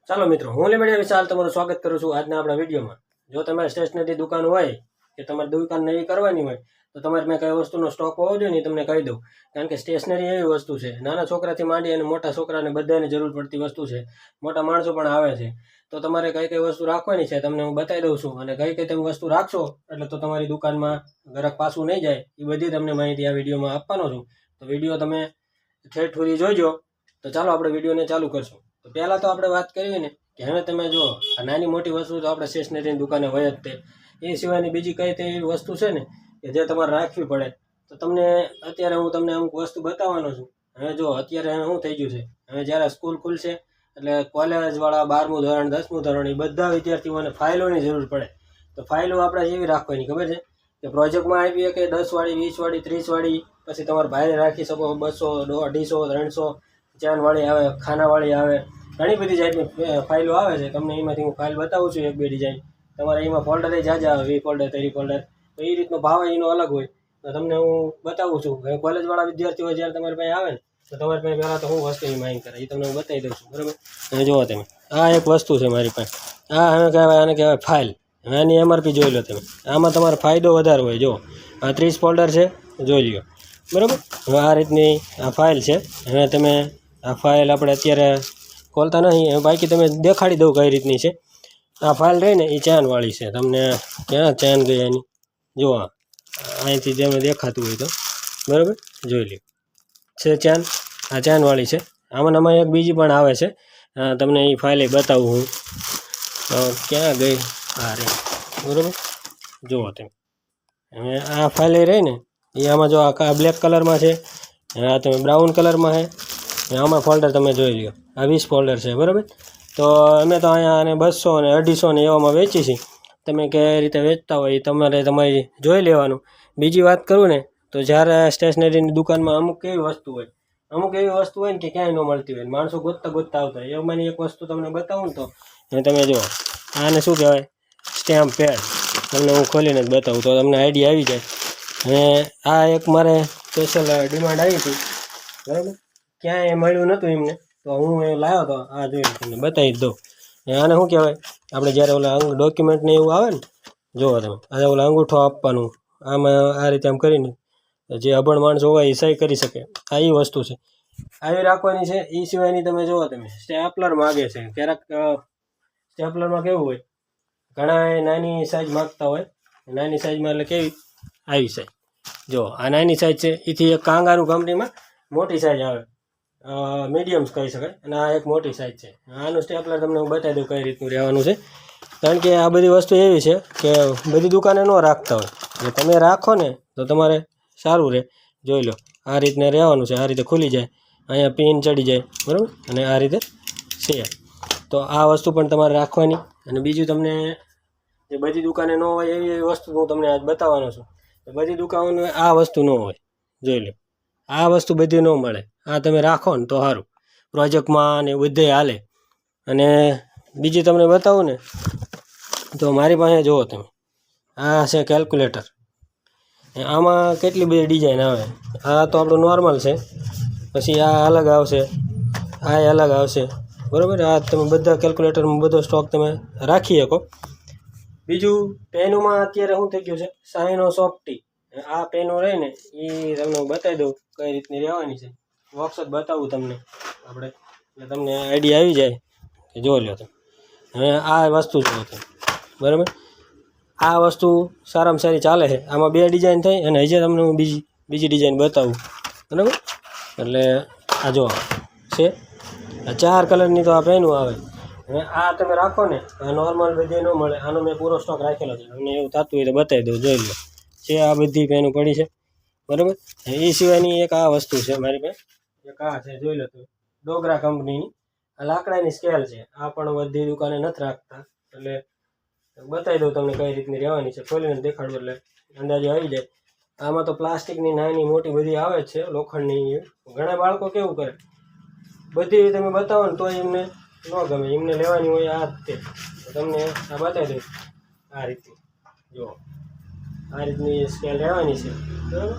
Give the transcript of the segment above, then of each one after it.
ચાલો મિત્રો, હું લીમડિયા વિશાલ તમારું સ્વાગત કરું છું આજના આપણા વિડીયોમાં। જો તમારે સ્ટેશનરી દુકાન હોય કે તમારી દુકાન નવી કરવાની હોય તો તમારે મેં કઈ વસ્તુનો સ્ટોક હોવો જોઈએ ને તમને કહી દઉં। કારણ કે સ્ટેશનરી એવી વસ્તુ છે, નાના છોકરાથી માંડી અને મોટા છોકરાને બધાને જરૂર પડતી વસ્તુ છે, મોટા માણસો પણ આવે છે। તો તમારે કઈ કઈ વસ્તુ રાખવાની છે તમને હું બતાવી દઉં છું, અને કઈ કઈ તમે વસ્તુ રાખશો એટલે તો તમારી દુકાનમાં ગ્રાહક પાછું નહીં જાય એ બધી તમને માહિતી આ વિડીયોમાં આપવાનો છું। તો વિડીયો તમે ઠેઠ સુધી જોઈજો। તો ચાલો આપણે વિડીયોને ચાલુ કરશું। તો પહેલાં તો આપણે વાત કરીએ ને કે હવે તમે જો આ નાની મોટી વસ્તુ તો આપણે સ્ટેશનરીની દુકાને હોય જ તે, એ સિવાયની બીજી કઈ તે એવી વસ્તુ છે ને કે જે તમારે રાખવી પડે। તો તમને અત્યારે હું તમને અમુક વસ્તુ બતાવવાનો છું। હવે જો અત્યારે શું થઈ ગયું છે, હવે જ્યારે સ્કૂલ ખુલશે એટલે કોલેજવાળા 12મું ધોરણ 10મું ધોરણ એ બધા વિદ્યાર્થીઓને ફાઇલોની જરૂર પડે। તો ફાઇલો આપણે એવી રાખવાની ખબર છે કે પ્રોજેક્ટમાં આવી કે 10 વાળી 20 વાળી 30 વાળી, પછી તમારે ભાઈને રાખી શકો 200 250 300 ચેનવાળી આવે, ખાનાવાળી આવે, ઘણી બધી જાતની ફાઇલો આવે છે। તમને એમાંથી હું ફાઇલ બતાવું છું એક બે ડિઝાઇન। તમારે એમાં ફોલ્ડર જાજા આવે, 20 ફોલ્ડર 30 ફોલ્ડર, તો એ રીતનો ભાવ એનો અલગ હોય। તો તમને હું બતાવું છું। હવે કોલેજવાળા વિદ્યાર્થીઓ જ્યારે તમારી પાસે આવે ને તો તમારી પાસે પહેલાં તો હું વસ્તુની માંગ કરે એ તમને હું બતાવી દઉં છું, બરાબર। હવે જુઓ તમે, આ એક વસ્તુ છે મારી પાસે, આ હવે કહેવાય આને કહેવાય ફાઇલ। હવે આની MRP જોઈ લો તમે, આમાં તમારો ફાયદો વધારે હોય। જો આ 30 ફોલ્ડર છે, જોઈ લ્યો, બરાબર। હવે આ રીતની આ ફાઇલ છે। હવે તમે આ ફાઇલ આપણે અત્યારે ખોલતા નહીં, બાકી તમે દેખાડી દઉં કઈ રીતની છે। આ ફાઇલ રહી ને એ ચેનવાળી છે। તમને ક્યાં ચેન ગઈ એની, જો અહીંથી જેમને દેખાતું હોય તો, બરાબર, જોઈ લ્યો છે ચેન, આ ચેનવાળી છે। આમાં એક બીજી પણ આવે છે, તમને એ ફાઇલે બતાવું હું, ક્યાં ગઈ, આ રે, બરાબર, જુઓ તમે। હવે આ ફાઇલ રહી ને એ આમાં જો આ બ્લેક કલરમાં છે, આ તમે બ્રાઉન કલરમાં છે, આમાં ફોલ્ડર તમે જોઈ લ્યો, આ 20 ફોલ્ડર છે, બરાબર। તો અમે તો અહીંયા આને 200 ને 250 ને એવામાં વેચી છીએ। તમે કઈ રીતે વેચતા હોય એ તમારી જોઈ લેવાનું। બીજી વાત કરું ને તો જ્યારે સ્ટેશનરીની દુકાનમાં અમુક એવી વસ્તુ હોય ને કે ક્યાંય ન મળતી હોય, માણસો ગોતતા ગોતતા આવતા હોય, એમાંની એક વસ્તુ તમને બતાવું ને તો તમે જુઓ, આને શું કહેવાય, સ્ટેમ્પ પેડ। તમને હું ખોલીને જ બતાવું તો તમને આઈડિયા આવી જાય। અને આ એક મારે સ્પેશિયલ ડિમાન્ડ આવી હતી, બરાબર, ક્યાંય મળ્યું નહોતું એમને, તો હું એ લાવ્યો હતો। આ જોઈ તમને બતાવી જ દઉં। આને શું કહેવાય, આપણે જ્યારે ઓલા ડોક્યુમેન્ટને એવું આવે ને, જુઓ તમે, આ ઓલા અંગૂઠો આપવાનું, આમાં આ રીતે આમ કરીને જે અભણ માણસો હોય એ સહી કરી શકે, આ એ વસ્તુ છે, આવી રાખવાની છે। એ સિવાયની તમે જુઓ તમે સ્ટેપલર માગે છે ક્યારેક, સ્ટેપલરમાં કેવું હોય, ઘણા નાની સાઇઝ માગતા હોય, નાની સાઇઝમાં એટલે કેવી, આવી સાઇઝ, જો આ નાની સાઇઝ છે, એથી એક કાંગારૂ કંપનીમાં મોટી સાઇઝ આવે, મીડિયમ્સ કહી શકાય, અને આ એક મોટી સાઇઝ છે। આનું સ્ટેપલર તમને હું બતાવી દઉં કઈ રીતનું રહેવાનું છે। કારણ કે આ બધી વસ્તુ એવી છે કે બધી દુકાને ન રાખતા હોય, એટલે તમે રાખો ને તો તમારે સારું રહે। જોઈ લો, આ રીતને રહેવાનું છે, આ રીતે ખુલી જાય, અહીંયા પિન ચડી જાય, બરાબર, અને આ રીતે છે। તો આ વસ્તુ પણ તમારે રાખવાની। અને બીજું તમને જે બધી દુકાને ન હોય એવી વસ્તુ હું તમને આજ બતાવવાનો છું। તો બધી દુકાનોને આ વસ્તુ ન હોય, જોઈ લો, આ વસ્તુ બધી ન મળે। આ તમે રાખો ને તો સારું, પ્રોજેક્ટમાં ને બધે હાલે। અને બીજી તમને બતાવું ને તો મારી પાસે જુઓ તમે, આ છે કેલ્ક્યુલેટર। આમાં કેટલી બધી ડિઝાઇન આવે। આ તો આપણું નોર્મલ છે, પછી આ અલગ આવશે, આ અલગ આવશે, બરાબર। આ તમે બધા કેલ્ક્યુલેટરમાં બધો સ્ટોક તમે રાખી શકો। બીજું પેનોમાં અત્યારે શું થઈ ગયું છે, સાઇનો સોફ્ટી, આ પેનો રહે ને એ તમને હું બતાવી દઉં કઈ રીતની રહેવાની છે। બોક્સ જ બતાવું તમને આપણે, એટલે તમને આઈડિયા આવી જાય કે જો લો તમે। હવે આ વસ્તુ જુઓ તમે, બરાબર, આ વસ્તુ સારામાં સારી ચાલે છે। આમાં 2 ડિઝાઇન થઈ, અને હજી તમને હું બીજી ડિઝાઇન બતાવું, બરાબર। એટલે આ જો છે, આ 4 કલરની તો આ પેનું આવે। હવે આ તમે રાખો ને, આ નોર્મલ બધી ન મળે, આનો મેં પૂરો સ્ટોક રાખેલો છે, તમને એવું થતું હોય તો બતાવી દઉં, જોઈ લો છે, આ બધી પેનું પડી છે, બરાબર। એ સિવાયની એક આ વસ્તુ છે મારી પાસે, એક આ છે, જોઈ લો તમે, ડોગરા કંપનીની, આ લાકડાની સ્કેલ છે। આ પણ બધી દુકાને નથી રાખતા, એટલે બતાવી દઉં તમને કઈ રીતની રહેવાની છે। ખોલીને દેખાડું એટલે અંદાજો આવી જાય। આમાં તો પ્લાસ્ટિકની નાની મોટી બધી આવે જ છે, લોખંડની। ઘણા બાળકો કેવું કરે, બધી તમે બતાવો ને તો એમને ન ગમે, એમને લેવાની હોય આ જ તે। તો તમને આ બતાવી દઉં, આ રીતની, જુઓ, આ રીતની સ્કેલ રહેવાની છે, બરાબર।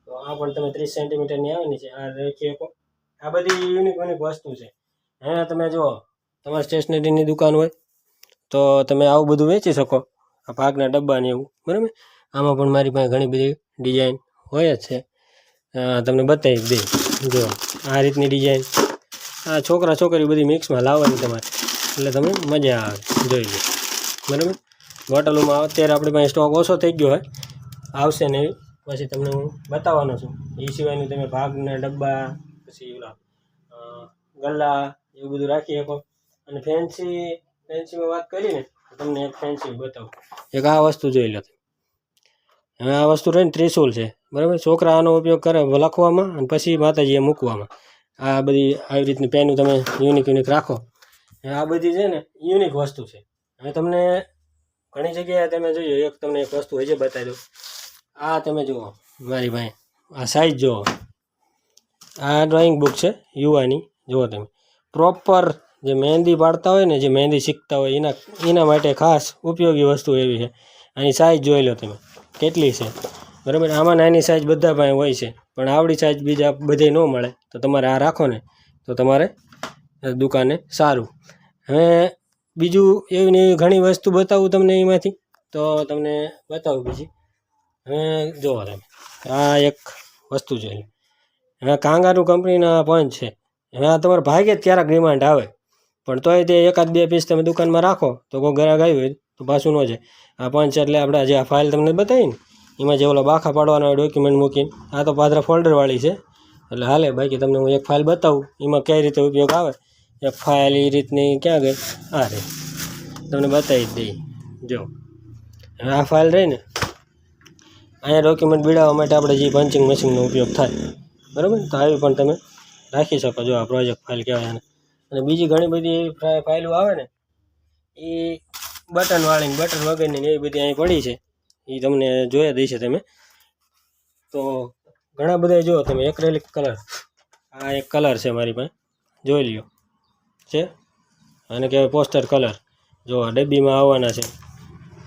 તો આ પણ તમે 30 સેન્ટીમીટરની આવવાની છે, આ રાખી શકો। આ બધી યુનિક વસ્તુ છે। હવે તમે જુઓ, તમારી સ્ટેશનરીની દુકાન હોય તો તમે આવું બધું વેચી શકો, આ પાકના ડબ્બા ને એવું, બરાબર. આમાં પણ મારી પાસે ઘણી બધી ડિઝાઇન હોય જ છે, તમને બતાવી દે. જો આ રીતની ડિઝાઇન, આ છોકરા છોકરી બધી મિક્સમાં લાવવાની તમારે, એટલે તમને મજા આવે. જોઈ લો, બરાબર. બોટલોમાં અત્યારે આપણી પાસે સ્ટોક ઓછો થઈ ગયો હોય, આવશે ને એવી પછી તમને હું બતાવવાનો છું. એ સિવાયનું તમે ભાગના ડબ્બા, પછી ઓલા ગલ્લા એવું બધું રાખી શકો. અને ફેન્સીમાં વાત કરીને તમને એક ફેન્સી બતાવું. એક આ વસ્તુ જોઈ લો. હવે આ વસ્તુ રહીને ત્રિશુલ છે, બરાબર. છોકરા આનો ઉપયોગ કરે લખવામાં અને પછી માતાજીએ મૂકવામાં. આ બધી આવી રીતની પેનું તમે યુનિક રાખો. આ બધી છે ને યુનિક વસ્તુ છે. હવે તમને ઘણી જગ્યાએ તમે જોઈએ, એક તમને એક વસ્તુ હજી બતાવી દઉં. આ તમે જુઓ મારી ભાઈ, આ સાઈઝ જુઓ. આ ડ્રોઈંગ બુક છે યુવાની. જુઓ તમે, પ્રોપર જે મહેંદી પાડતા હોય ને, જે મહેંદી શીખતા હોય એના માટે ખાસ ઉપયોગી વસ્તુ એવી છે. આની સાઈઝ જોઈ લો તમે કેટલી છે, બરાબર. આમાં નાની સાઈઝ બધા પાસે હોય છે, પણ આવડી સાઈઝ બીજા બધે ન મળે. તો તમારે આ રાખો ને તો તમારે દુકાને સારું. હવે બીજું એવી ને એવી ઘણી વસ્તુ બતાવું તમને એમાંથી, તો તમને બતાવું બીજી. હવે જુઓ તમે, આ એક વસ્તુ જોઈ લો. હવે કાંગારૂ કંપનીના પંચ છે. હવે આ તમારે ભાગે જ ક્યારેક ડિમાન્ડ આવે, પણ તોય તે એકાદ બે પીસ તમે દુકાનમાં રાખો તો કોઈ ગ્રાહક આવ્યું હોય તો પાછું ન જાય. આ પંચ એટલે આપણે જે આ ફાઇલ તમને બતાવી ને, એમાં જે ઓલા બાખા પાડવાના હોય ડોક્યુમેન્ટ મૂકીને, આ તો પાદરા ફોલ્ડરવાળી છે એટલે હાલે. બાકી તમને હું એક ફાઇલ બતાવું એમાં કઈ રીતે ઉપયોગ આવે. એક ફાઇલ એ રીતની ક્યાં ગઈ, આ રહી, તમને બતાવી જ દઈ. જો હવે આ ફાઇલ રહી ને, અહીંયા ડોક્યુમેન્ટ બીડાવવા માટે આપણે જે પંચિંગ મશીનનો ઉપયોગ થાય, બરાબર. તો આવી પણ તમે રાખી શકો. જો આ પ્રોજેક્ટ ફાઇલ કહેવાય એને. અને બીજી ઘણી બધી એવી ફાઇલો આવે ને, એ બટનવાળી બટન વગરની એવી બધી અહીં પડી છે, એ તમને જોયા દઈશે તમે. તો ઘણા બધા જો તમે એક્રેલિક કલર, આ એક કલર છે મારી પાસે, જોઈ લ્યો છે. અને કહેવાય પોસ્ટર કલર. જો આ ડબ્બીમાં આવવાના છે.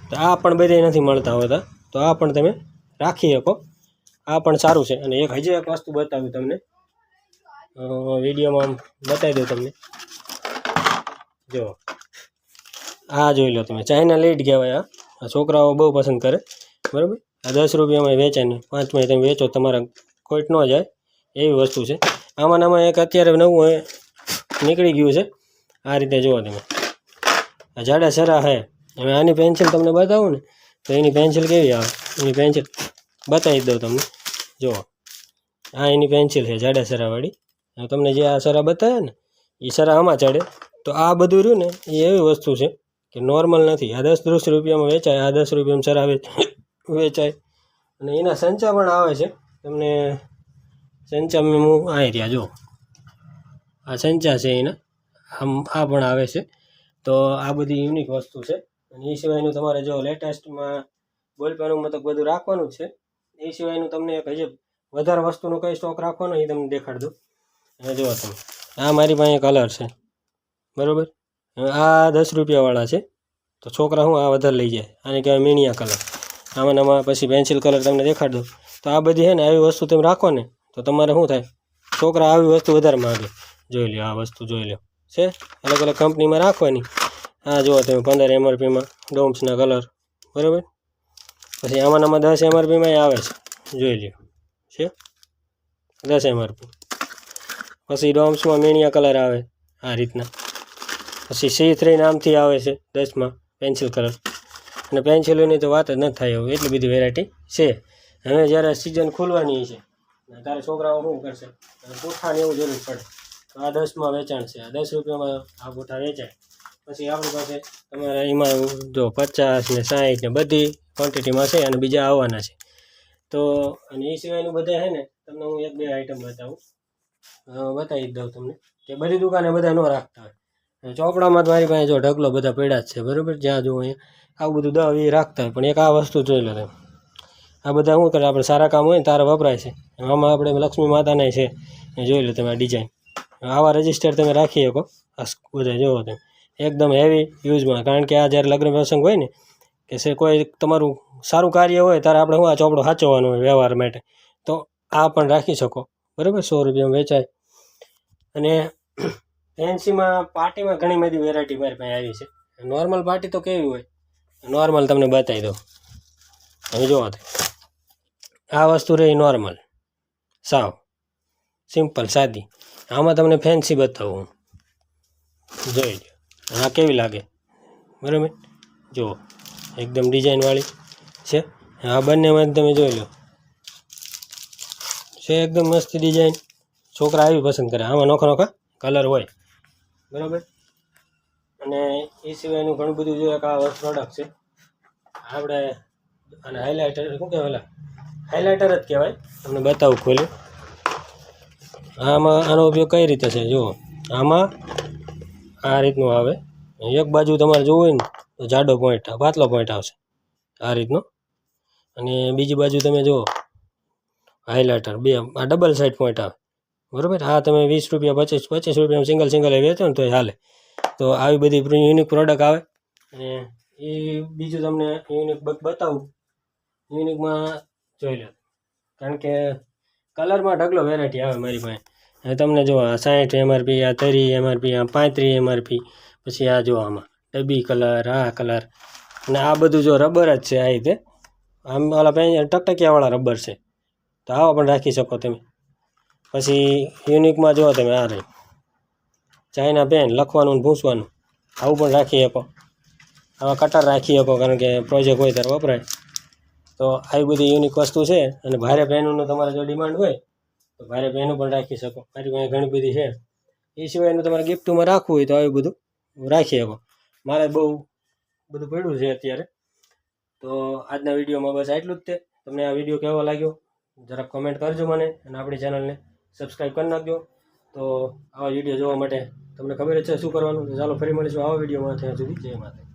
તો આ પણ બધે નથી મળતા હોતા, તો આ પણ તમે રાખી શકો. આ પણ સારું છે. અને એક હજી એક વસ્તુ બતાવું તમને, વિડીયોમાં બતાવી દઉં તમને. જો આ જોઈ લો તમે, ચાઇના લીડ કહેવાય. આ છોકરાઓ બહુ પસંદ કરે, બરાબર. આ 10 રૂપિયામાં વેચાય ને 5માં તમે વેચો, તમારા ખોટ ન જાય એવી વસ્તુ છે. આમાં એક અત્યારે નવું નીકળી ગયું છે. આ રીતે જુઓ તમે, આ જાડા સરા છે. હવે આની પેન્સિલ તમને બતાવું ને તો એની પેન્સિલ કેવી આવે, એની પેન્સિલ બતાવી દઉં તમને. જુઓ આ એની પેન્સિલ છે જાડા સરાવાળી. તમને જે આ સરા બતાવ્યા ને એ સરા આમાં ચડે. તો આ બધું રહ્યું ને એ એવી વસ્તુ છે કે નોર્મલ નથી. આ 10 રૂપિયામાં વેચાય, આ 10 રૂપિયામાં સરા વેચાય. અને એના સંચા પણ આવે છે. તમને સંચામાં હું આવી રહ્યા, જો આ સંચા છે એના, આ પણ આવે છે. તો આ બધી યુનિક વસ્તુ છે. અને એ સિવાયનું તમારે જો લેટેસ્ટમાં બોલપેનું મતલબ બધું રાખવાનું જ છે. એ સિવાયનું તમને એક હજી વધારે વસ્તુનો કઈ સ્ટોક રાખવાનો એ તમને દેખાડ દઉં. અને જુઓ તમે, આ મારી પાસે કલર છે, બરાબર. આ 10 રૂપિયાવાળા છે. તો છોકરા શું આ વધારે લઈ જાય, આને કહેવાય મીણિયા કલર. આમાં પછી પેન્સિલ કલર તમને દેખાડ દઉં. તો આ બધી છે ને આવી વસ્તુ તમે રાખો ને તો તમારે શું થાય, છોકરા આવી વસ્તુ વધારે માગે. જોઈ લો, આ વસ્તુ જોઈ લો છે, અલગ અલગ કંપનીમાં રાખવાની. આ જુઓ તમે 15 MRPમાં ડોમ્સના કલર, બરાબર. પછી આમાં 10 MRPમાં આવે છે, જોઈ લો છે 10 MRP. પછી ડોમ્સમાં મીણિયા કલર આવે આ રીતના. પછી C3 નામથી આવે છે 10માં પેન્સિલ કલર. અને પેન્સિલોની તો વાત જ ન થાય એવું, એટલી બધી વેરાયટી છે. હવે જ્યારે સિઝન ખુલવાની છે ત્યારે છોકરાઓ શું કરશે, પૂઠાને એવું જરૂર પડે. તો આ 10માં વેચાણ છે, આ 10 રૂપિયામાં આ પૂઠા વેચાય. પછી આપણી પાસે તમારે એમાં જો 50 ને 60 ને બધી ક્વોન્ટિટીમાં છે, અને બીજા આવવાના છે. તો અને એ સિવાયનું બધા છે ને તમને હું 1-2 આઈટમ બતાવું, બતાવી દઉં તમને કે બધી દુકાને બધા ન રાખતા હોય. ચોપડામાં મારી પાસે જો ઢગલો બધા પડ્યા જ છે, બરાબર. જ્યાં જો અહીંયા આવું બધું 10-20 રાખતા હોય. પણ એક આ વસ્તુ જોઈ લો તમે, આ બધા શું કરે, આપણે સારા કામ હોય ને તારે વપરાય છે. આમાં આપણે લક્ષ્મી માતાને છે, એ જોઈ લો તમે આ ડિઝાઇન. આવા રજિસ્ટર તમે રાખી શકો. આ બધા જોવો તમે એકદમ હેવી યુઝમાં, કારણ કે આ જ્યારે લગ્ન પ્રસંગ હોય ને કે કોઈ તમારું સારું કાર્ય હોય ત્યારે આપણે શું આ ચોપડો સાચવવાનો હોય વ્યવહાર માટે, તો આ પણ રાખી શકો, બરાબર. 100 રૂપિયામાં વેચાય. અને ફેન્સીમાં પાર્ટીમાં ઘણી બધી વેરાયટી મારી પાસે આવી છે. નોર્મલ પાર્ટી તો કેવી હોય, નોર્મલ તમને બતાવી દઉં. હવે જોવો તો આ વસ્તુ રહી નોર્મલ, સાવ સિમ્પલ સાદી. આમાં તમને ફેન્સી બતાવું, જોઈ લો આ કેવી લાગે, બરાબર. જુઓ એકદમ ડિઝાઇનવાળી છે. આ બંનેમાં તમે જોઈ લો છે એકદમ મસ્ત ડિઝાઇન. છોકરા આવી પસંદ કરે. આમાં નોખા નોખા કલર હોય, બરાબર. અને એ સિવાયનું ઘણું બધું જોઈએ કે આ પ્રોડક્ટ છે આપણે. અને હાઇલાઇટર શું કહેવાય, હાઇલાઇટર જ કહેવાય. તમને બતાવું ખોલ્યું. આમાં આનો ઉપયોગ કઈ રીતે છે જુઓ. આમાં આ રીતનું આવે. એક બાજુ તમારે જોવું હોય ને તો જાડો પોઈન્ટ, પાતળો પોઈન્ટ આવશે આ રીતનો. અને બીજી બાજુ તમે જુઓ હાઇલાઇટર, બે આ ડબલ સાઇડ પોઈન્ટ આવે, બરાબર. આ તમે 20 રૂપિયા 25 રૂપિયા સિંગલ વેચો ને તો હાલે. તો આવી બધી યુનિક પ્રોડક્ટ આવે. અને એ બીજું તમને યુનિક બતાવું. યુનિકમાં જોઈ લો, કારણ કે કલરમાં ઢગલો વેરાયટી આવે મારી પાસે. હવે તમને જો આ 60 MRP, આ 30 MRP, આ 35 MRP, પછી આ જો આમાં ડબ્બી કલર, આ કલર. અને આ બધું જો રબર જ છે આ રીતે. આમ ઓલા ટકટકિયાવાળા રબર છે, તો આવા પણ રાખી શકો તમે. પછી યુનિકમાં જુઓ તમે આ રહી ચાઇના પેન, લખવાનું ને ભૂંસવાનું, આવું પણ રાખી શકો. આવા કટર રાખી શકો, કારણ કે પ્રોજેક્ટ હોય ત્યારે વપરાય. તો આવી બધી યુનિક વસ્તુ છે. અને ભારે પેનનું તમારે જો ડિમાન્ડ હોય તો ભારે પેનું પણ રાખી શકો. મારી પાસે ઘણી બધી છે. એ સિવાયનું તમારે ગિફ્ટમાં રાખવું હોય તો આવી બધું રાખી શકો. મારે બહુ બધું પડ્યું છે અત્યારે. તો આજના વિડીયોમાં બસ આટલું જ તે. તમને આ વિડીયો કેવો લાગ્યો જરાક કોમેન્ટ કરજો મને, અને આપણી ચેનલને સબસ્ક્રાઈબ કરી નાખજો. તો આવા વિડીયો જોવા માટે તમને ખબર જ છે શું કરવાનું. તો ચાલો ફરી મળીશું આવા વિડીયોમાં. ત્યાં સુધી જય માતા.